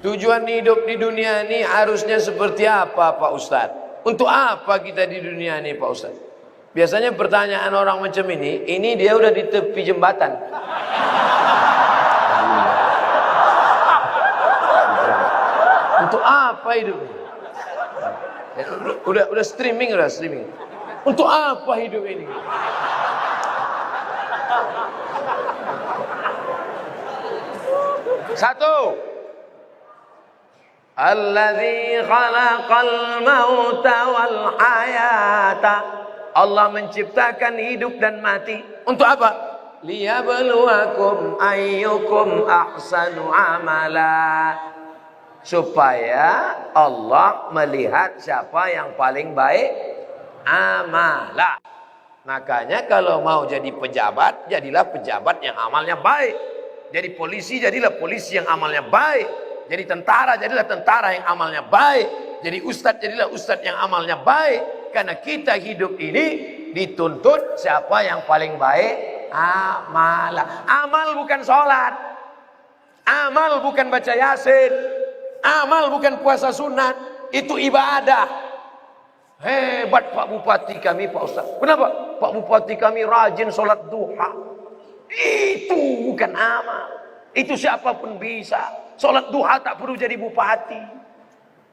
Tujuan hidup di dunia ini harusnya seperti apa Pak Ustadz? Untuk apa kita di dunia ini Pak Ustadz? Biasanya pertanyaan orang macam ini dia udah di tepi jembatan. Untuk apa hidup? Udah streaming. Untuk apa hidup ini? Satu. Alladzi khalaqal mauta wal hayata. Allah menciptakan hidup dan mati. Untuk apa? Liyabluwakum ayyukum ahsanu amala. Supaya Allah melihat siapa yang paling baik amala. Makanya kalau mau jadi pejabat, jadilah pejabat yang amalnya baik. Jadi polisi, jadilah polisi yang amalnya baik. Jadi tentara, jadilah tentara yang amalnya baik. Jadi ustadz, jadilah ustadz yang amalnya baik. Karena kita hidup ini dituntut siapa yang paling baik amala. Amal bukan sholat. Amal bukan baca yasin. Amal bukan puasa sunat. Itu ibadah. Hebat Pak Bupati kami Pak Ustaz. Kenapa? Pak Bupati kami rajin sholat duha. Itu bukan amal. Itu siapapun bisa. Sholat duha tak perlu jadi bupati.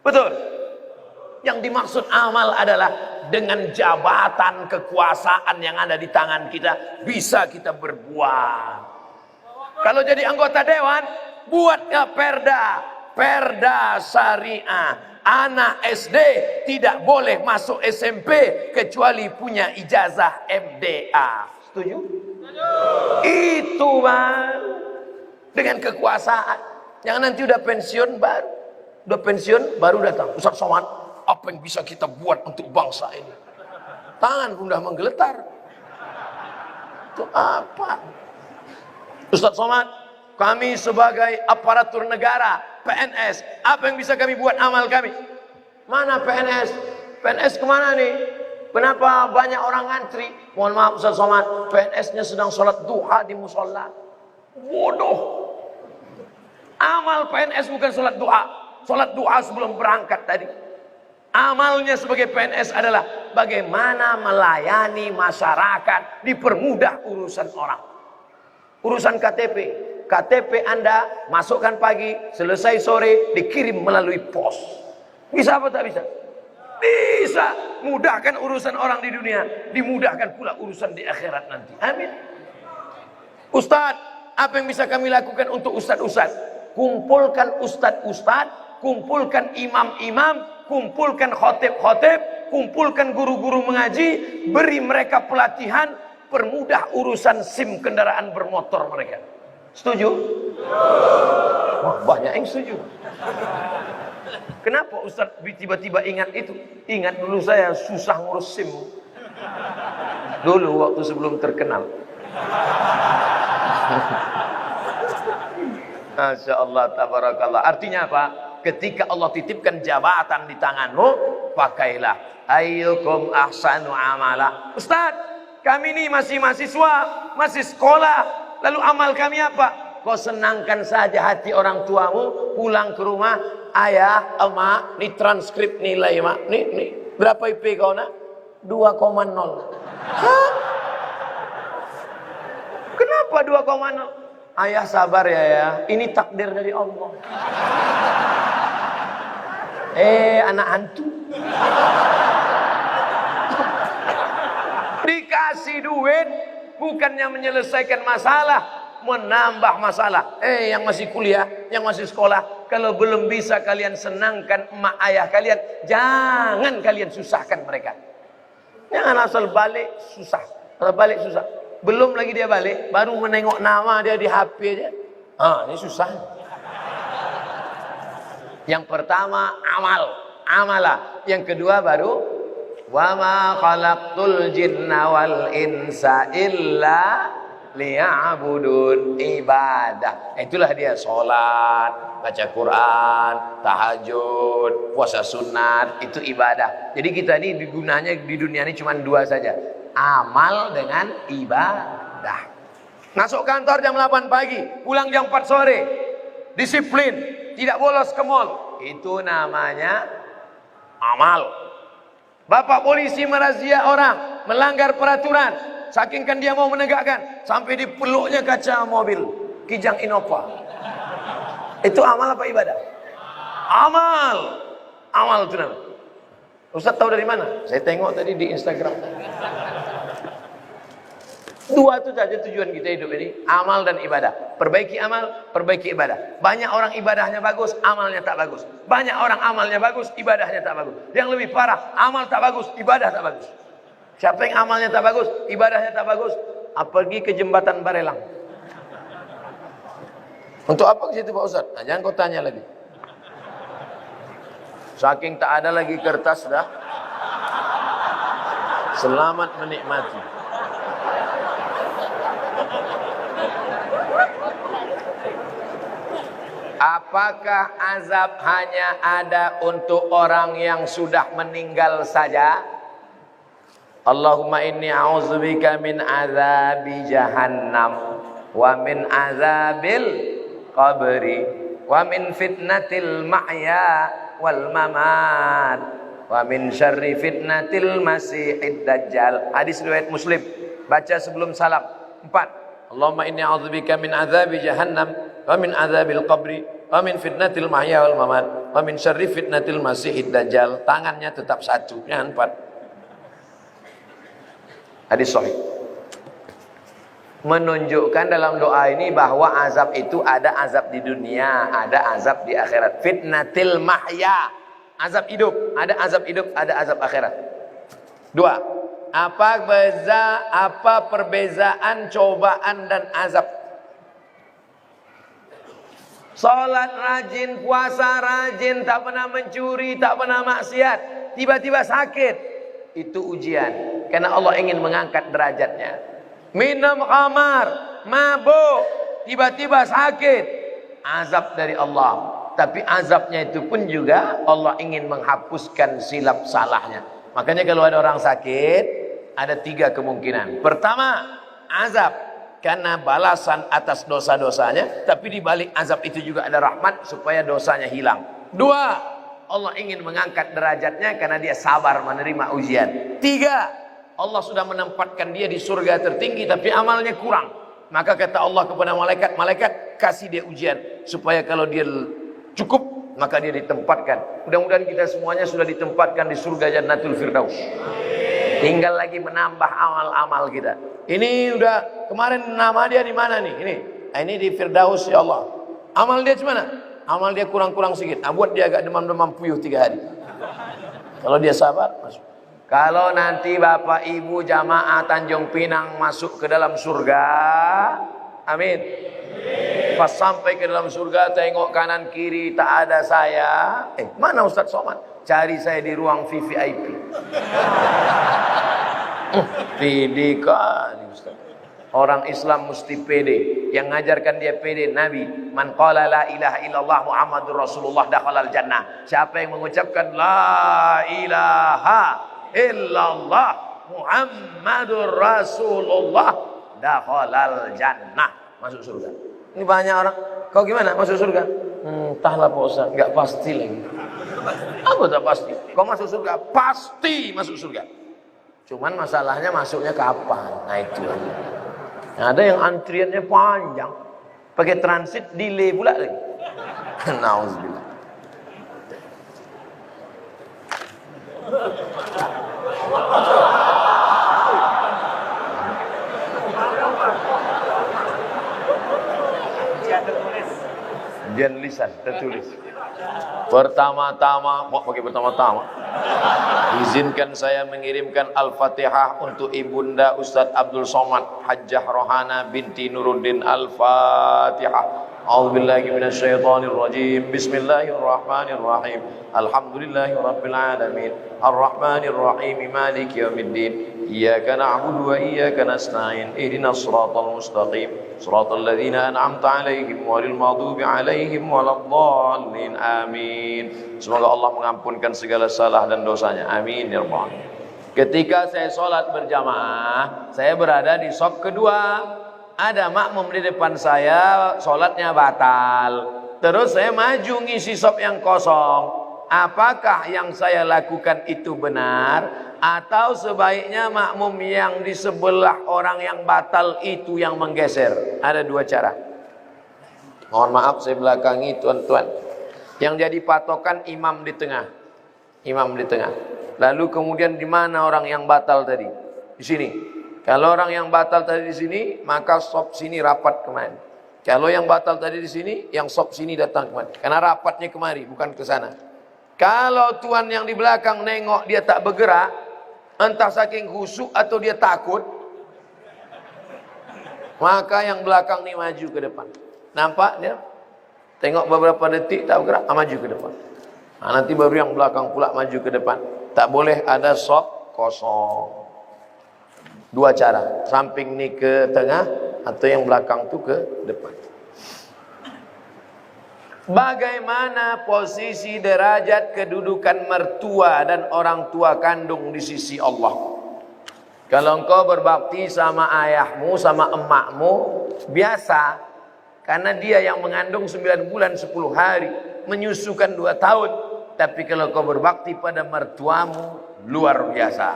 Betul? Yang dimaksud amal adalah dengan jabatan kekuasaan yang ada di tangan kita, bisa kita berbuat. Kalau jadi anggota dewan, buatnya perda syariah. Anak SD tidak boleh masuk SMP kecuali punya ijazah MDA. Setuju? Itu Bang. Dengan kekuasaan. Jangan nanti udah pensiun baru datang. Ustaz Somad, apa yang bisa kita buat untuk bangsa ini? Tangan pun udah menggeletar. Itu apa? Ustaz Somad, kami sebagai aparatur negara, PNS, apa yang bisa kami buat amal kami? Mana PNS? PNS kemana nih? Kenapa banyak orang ngantri? Mohon maaf Ustaz Somad, PNS-nya sedang sholat duha di musola. Bodoh. Amal PNS bukan sholat duha. Sholat duha sebelum berangkat tadi. Amalnya sebagai PNS adalah bagaimana melayani masyarakat, dipermudah urusan orang. Urusan KTP. KTP Anda masukkan pagi, selesai sore, dikirim melalui pos. Bisa apa tak bisa? Bisa. Mudahkan urusan orang di dunia, dimudahkan pula urusan di akhirat nanti. Amin. Ustadz, apa yang bisa kami lakukan untuk ustadz-ustadz? Kumpulkan ustadz-ustadz, kumpulkan imam-imam, kumpulkan khotib-khotib, kumpulkan guru-guru mengaji, beri mereka pelatihan, permudah urusan SIM kendaraan bermotor mereka. Setuju? Wah, banyak yang setuju. Kenapa Ustadz tiba-tiba ingat itu? Ingat dulu saya susah ngurus SIM. Dulu waktu sebelum terkenal. Masya Allah, tabarakallah. Artinya apa? Ketika Allah titipkan jabatan di tanganmu, pakailah. Ayyukum ahsanu amala. Ustaz, kami ini masih mahasiswa, masih sekolah. Lalu amal kami apa? Kau senangkan saja hati orang tuamu, pulang ke rumah, ayah, emak, ini transkrip nilai, mak. Nih. Berapa IP kau nak? 2,0. Hah? Kenapa 2,0? Ayah sabar ya, ini takdir dari Allah. Anak hantu. Dikasih duit bukannya menyelesaikan masalah, menambah masalah. Yang masih kuliah, yang masih sekolah, kalau belum bisa kalian senangkan emak ayah kalian, jangan kalian susahkan mereka. Jangan asal balik susah. Asal balik susah. Belum lagi dia balik, baru menengok nama dia di HP aja. Ini susah. Yang pertama amalah. Yang kedua baru wa ma khalaqtul jinna wal insa illa liya'budun, ibadah. Itulah dia sholat, baca Quran, tahajud, puasa sunat, itu ibadah. Jadi kita ini gunanya di dunia ini cuma dua saja. Amal dengan ibadah. Masuk kantor jam 8 pagi, pulang jam 4 sore. Disiplin. tidak bolos ke mall. Itu namanya amal. Bapak polisi merazia orang melanggar peraturan, saking kan dia mau menegakkan, sampai dipeluknya kaca mobil Kijang Innova. Itu amal apa ibadah? Amal. Amal itu namanya. Ustaz tahu dari mana? Saya tengok tadi di Instagram. Dua itu saja tujuan kita hidup ini, amal dan ibadah. Perbaiki amal, perbaiki ibadah. Banyak orang ibadahnya bagus, amalnya tak bagus. Banyak orang amalnya bagus, ibadahnya tak bagus. Yang lebih parah, amal tak bagus, ibadah tak bagus. Siapa yang amalnya tak bagus, ibadahnya tak bagus, pergi ke jembatan Barelang. Untuk apa ke situ Pak Ustaz? Nah, jangan kau tanya lagi. Saking tak ada lagi kertas dah. Selamat menikmati. Apakah azab hanya ada untuk orang yang sudah meninggal saja? Allahumma inni a'udzubika min azabi jahannam wa min azabil qabri wa min fitnatil mahya wal mamat wa min syarri fitnatil masihid dajjal. Hadis riwayat Muslim. Baca sebelum salam. 4. Allahumma inni a'udzubika min azabi jahannam wa min azabil qabri wa min fitnatil mahya wal mamat wa min syarri fitnatil masihid dajjal. Tangannya tetap satu, jangan 4. Hadis sahih. Menunjukkan dalam doa ini bahwa azab itu ada azab di dunia, ada azab di akhirat. Fitnatil mahya, azab hidup, ada azab hidup, ada azab akhirat. 2. Apa perbezaan cobaan dan azab? Salat rajin, puasa rajin, tak pernah mencuri, tak pernah maksiat, tiba-tiba sakit, itu ujian, karena Allah ingin mengangkat derajatnya. Minum khamar, mabuk, tiba-tiba sakit, azab dari Allah. Tapi azabnya itu pun juga Allah ingin menghapuskan silap salahnya. Makanya kalau ada orang sakit, ada 3 kemungkinan. Pertama, azab karena balasan atas dosa-dosanya, tapi di balik azab itu juga ada rahmat supaya dosanya hilang. 2, Allah ingin mengangkat derajatnya karena dia sabar menerima ujian. 3, Allah sudah menempatkan dia di surga tertinggi tapi amalnya kurang. Maka kata Allah kepada malaikat, malaikat kasih dia ujian supaya kalau dia cukup maka dia ditempatkan. Mudah-mudahan kita semuanya sudah ditempatkan di surga Jannatul Firdaus. Tinggal lagi menambah amal-amal kita. Ini udah kemarin nama dia di mana nih? Ini di Firdaus ya Allah. Amal dia di mana? Amal dia kurang-kurang sedikit. Buat dia agak demam-demam puyuh 3 hari. Kalau dia sabar masuk. Kalau nanti Bapak Ibu jamaah Tanjung Pinang masuk ke dalam surga, amin. Pas sampai ke dalam surga, tengok kanan kiri tak ada saya. Mana Ustaz Somad? Cari saya di ruang VVIP. Pede kali Ustaz. Orang Islam mesti pede. Yang ngajarkan dia pede Nabi. Man qala la ilaha illallah Muhammadur Rasulullah dakhalal jannah. Siapa yang mengucapkan la ilaha illallah Muhammadur Rasulullah dakhalal jannah, masuk surga. Ini banyak orang, kau gimana masuk surga? Entahlah Pak Ustaz, enggak pasti lagi. Apa tak pasti? Kau masuk surga, pasti masuk surga. Cuman masalahnya masuknya kapan? Nah itu aja. Nah, ada yang antriannya panjang, pakai transit delay pula lagi. Nauzubillah. Ujian lisan tertulis. Pertama-tama, mau pakai pertama-tama. Izinkan saya mengirimkan Al-Fatihah untuk Ibunda Ustadz Abdul Somad Hajjah Rohana binti Nuruddin. Al-Fatihah. A'udzubillahi minasyaitonir rajim. Bismillahirrahmanirrahim. Alhamdulillahirabbil alamin. Arrahmanir rahim. Maliki yaumiddin. Iyyaka na'budu wa iyyaka nasta'in. Ihdinas siratal mustaqim. Siratal ladzina an'amta 'alaihim ghairil maghdubi 'alaihim waladdallin. Amin. Semoga Allah mengampunkan segala salah dan dosanya. Amin ya rabbal alamin. Ketika saya sholat berjamaah, saya berada di shaf kedua. Ada makmum di depan saya, sholatnya batal. Terus saya maju ngisi sop yang kosong. Apakah yang saya lakukan itu benar, atau sebaiknya makmum yang di sebelah orang yang batal itu yang menggeser? Ada dua cara. Mohon maaf saya belakangi tuan-tuan. Yang jadi patokan imam di tengah. Imam di tengah. Lalu kemudian di mana orang yang batal tadi? Di sini. Kalau orang yang batal tadi di sini, maka sop sini rapat kemari. Kalau yang batal tadi di sini, yang sop sini datang kemari. Karena rapatnya kemari, bukan ke sana. Kalau tuan yang di belakang nengok dia tak bergerak, entah saking khusyuk atau dia takut, maka yang belakang ni maju ke depan. Nampak dia? Tengok beberapa detik tak bergerak, maju ke depan. Nanti baru yang belakang pula maju ke depan. Tak boleh ada sop kosong. Dua cara, samping ni ke tengah atau yang belakang tu ke depan. Bagaimana posisi derajat kedudukan mertua dan orang tua kandung di sisi Allah? Kalau engkau berbakti sama ayahmu, sama emakmu, biasa. Karena dia yang mengandung 9 bulan 10 hari, menyusukan 2 tahun. Tapi kalau kau berbakti pada mertuamu, luar biasa.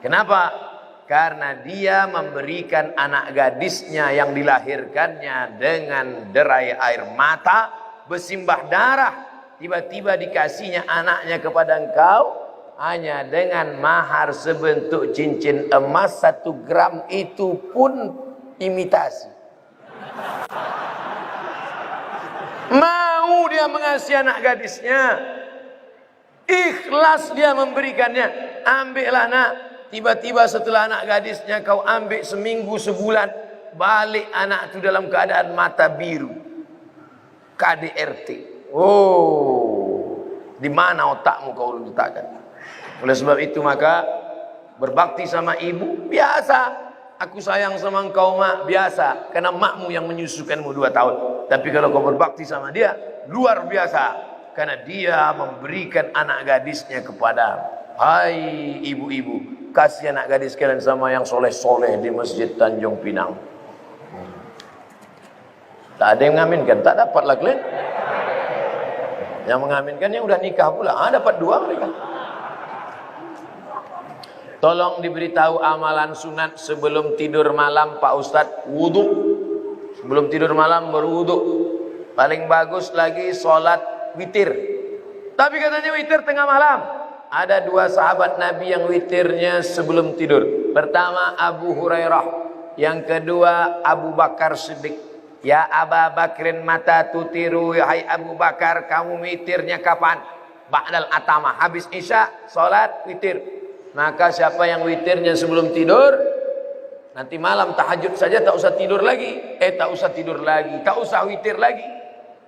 Kenapa? Karena dia memberikan anak gadisnya yang dilahirkannya dengan derai air mata, bersimbah darah, tiba-tiba dikasihnya anaknya kepada engkau hanya dengan mahar sebentuk cincin emas 1 gram, itu pun imitasi. Mau dia mengasihi anak gadisnya, ikhlas dia memberikannya. Ambillah nak. Tiba-tiba setelah anak gadisnya kau ambil seminggu sebulan, balik anak itu dalam keadaan mata biru. KDRT. Oh, di mana otakmu kau letakkan? Oleh sebab itu maka berbakti sama ibu biasa. Aku sayang sama engkau mak, biasa. Karena makmu yang menyusukanmu 2 tahun. Tapi kalau kau berbakti sama dia, luar biasa. Karena dia memberikan anak gadisnya kepada. Hai ibu-ibu, kasih anak gadis kalian sama yang soleh-soleh di Masjid Tanjung Pinang. Tak ada yang mengaminkan, tak dapatlah kalian. Yang mengaminkan yang udah nikah pula, dapat 2 mereka. Tolong diberitahu amalan sunat sebelum tidur malam Pak Ustadz. Wudhu. Sebelum tidur malam berwudhu. Paling bagus lagi sholat witir. Tapi katanya witir tengah malam. Ada 2 sahabat Nabi yang witirnya sebelum tidur. Pertama Abu Hurairah, yang kedua Abu Bakar Siddiq. Ya Aba Bakrin mata tutiru, hai Abu Bakar, kamu witirnya kapan? Ba'dal atama, habis isya salat witir. Maka siapa yang witirnya sebelum tidur, nanti malam tahajud saja tak usah tidur lagi. Tak usah tidur lagi, tak usah witir lagi.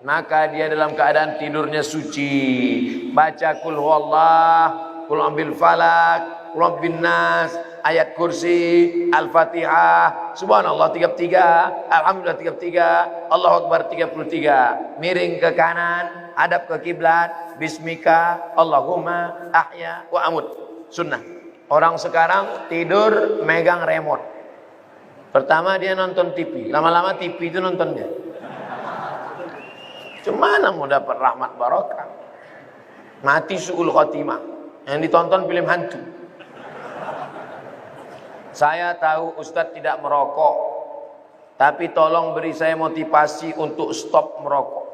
Maka dia dalam keadaan tidurnya suci. Baca kul huwallah, kul ambil falak, kul bin nas, ayat kursi, al-fatihah, subhanallah 33, alhamdulillah 33, Allahu akbar 33, miring ke kanan, hadap ke kiblat, bismika Allahumma ahya wa amut. Sunnah. Orang sekarang tidur megang remote. Pertama dia nonton TV, lama-lama TV itu nonton dia. Cuma mau dapat rahmat barokah? Mati su'ul khotimah. Yang ditonton film hantu. Saya tahu Ustadz tidak merokok, tapi tolong beri saya motivasi untuk stop merokok.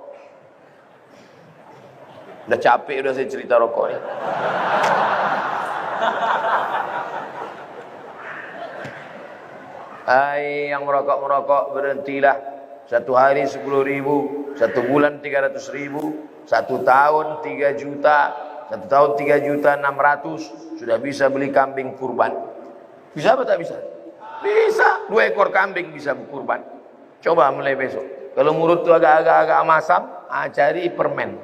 Udah capek udah saya cerita rokok ini. Hai yang merokok berhentilah. 1 hari 10.000, 1 bulan 300.000, 1 tahun 3 juta, 1 tahun 3.600.000, sudah bisa beli kambing kurban. Bisa apa tak bisa? Bisa. 2 ekor kambing bisa kurban. Coba mulai besok. Kalau mulut tu agak-agak masam, cari permen.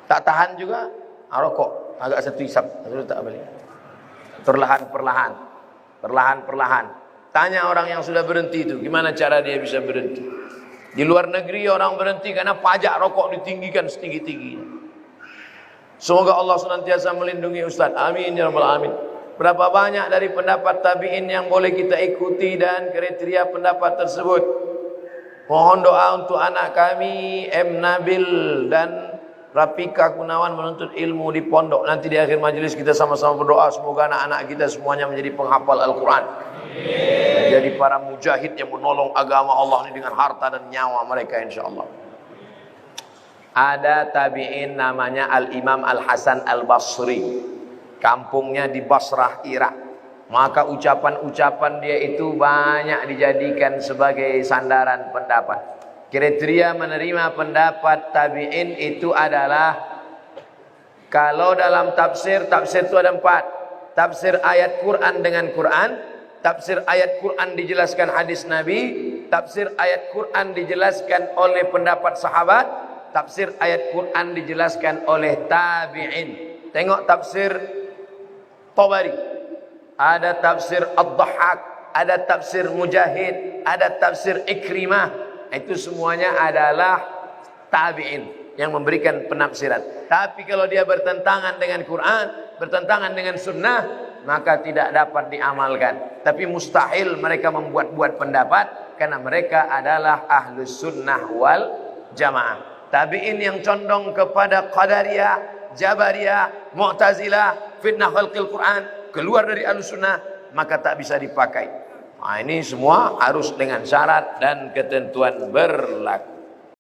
Tak tahan juga, rokok. Agak 1 isap, sudah tak boleh. Perlahan-perlahan. Tanya orang yang sudah berhenti itu, gimana cara dia bisa berhenti? Di luar negeri orang berhenti karena pajak rokok ditinggikan setinggi-tingginya. Semoga Allah senantiasa melindungi Ustaz. Amin ya rabbal alamin. Berapa banyak dari pendapat tabi'in yang boleh kita ikuti dan kriteria pendapat tersebut? Mohon doa untuk anak kami M. Nabil dan Rapika Gunawan menuntut ilmu di pondok. Nanti di akhir majelis kita sama-sama berdoa semoga anak-anak kita semuanya menjadi penghafal Al-Quran, menjadi para mujahid yang menolong agama Allah ini dengan harta dan nyawa mereka insyaallah. Ada tabi'in namanya Al-Imam Al-Hasan Al-Basri, kampungnya di Basrah, Irak. Maka ucapan-ucapan dia itu banyak dijadikan sebagai sandaran pendapat. Kriteria menerima pendapat tabi'in itu adalah, kalau dalam tafsir itu ada 4. Tafsir ayat Quran dengan Quran, tafsir ayat Quran dijelaskan hadis Nabi, tafsir ayat Quran dijelaskan oleh pendapat sahabat, tafsir ayat Quran dijelaskan oleh tabi'in. Tengok tafsir Tabari, ada tafsir Ad-Dhahhak, ada tafsir Mujahid, ada tafsir Ikrimah. Itu semuanya adalah tabi'in yang memberikan penafsiran. Tapi kalau dia bertentangan dengan Quran, bertentangan dengan sunnah, maka tidak dapat diamalkan. Tapi mustahil mereka membuat-buat pendapat, karena mereka adalah ahlus sunnah wal jamaah. Tabi'in yang condong kepada Qadariyah, Jabariyah, Mu'tazilah, fitnah khalqil Quran, keluar dari Ahlussunnah, maka tak bisa dipakai. Nah, ini semua harus dengan syarat dan ketentuan berlaku.